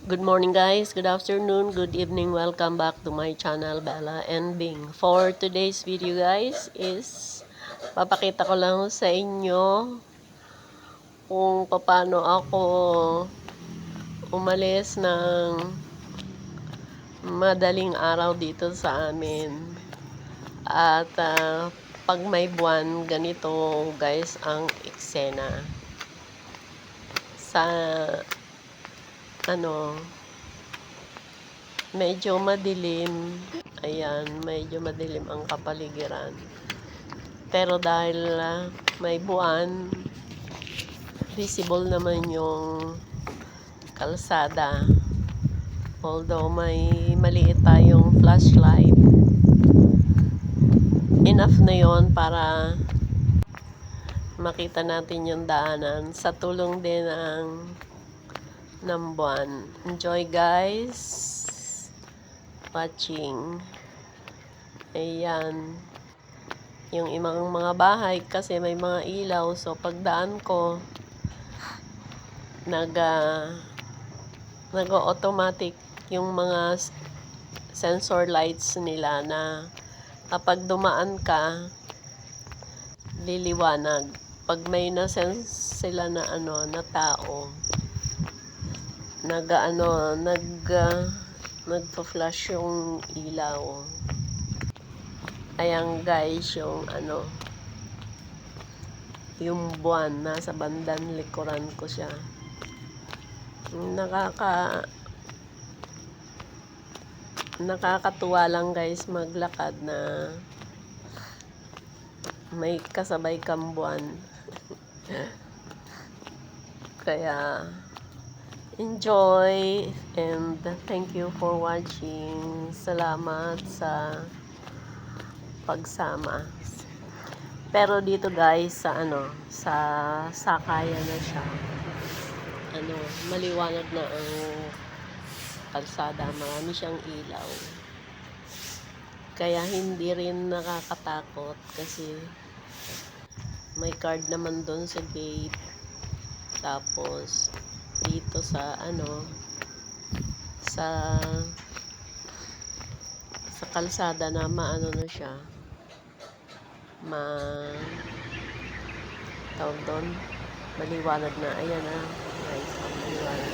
Good morning guys, good afternoon, good evening, welcome back to my channel Bella and Bing. For today's video guys is papakita ko lang sa inyo kung paano ako umalis ng madaling araw dito sa amin. At pag may buwan, ganito guys ang eksena. Sa medyo madilim. Ayan, medyo madilim ang kapaligiran. Pero dahil may buwan, visible naman yung kalsada. Although may maliit tayong flashlight, enough na yon para makita natin yung daanan sa tulong din ng buwan. Enjoy guys watching. Ayan yung imang mga bahay kasi may mga ilaw, so pagdaan ko nag-automatic yung mga sensor lights nila na kapag dumaan ka liliwanag. Pag may na-sense sila na na tao, nagpa-flash yung ilaw. Ayan guys, yung buwan nasa bandang likuran ko siya. Nakakatuwa lang guys maglakad na may kasabay kang buwan. Kaya enjoy and thank you for watching. Salamat sa pagsama. Pero dito guys sa sakayan na siya. Maliwanag na ang kalsada, marami siyang ilaw. Kaya hindi rin nakakatakot kasi may card naman doon sa gate. Tapos dito sa sa kalsada na na siya, tawag doon, maliwanag na. Ayan guys, maliwanag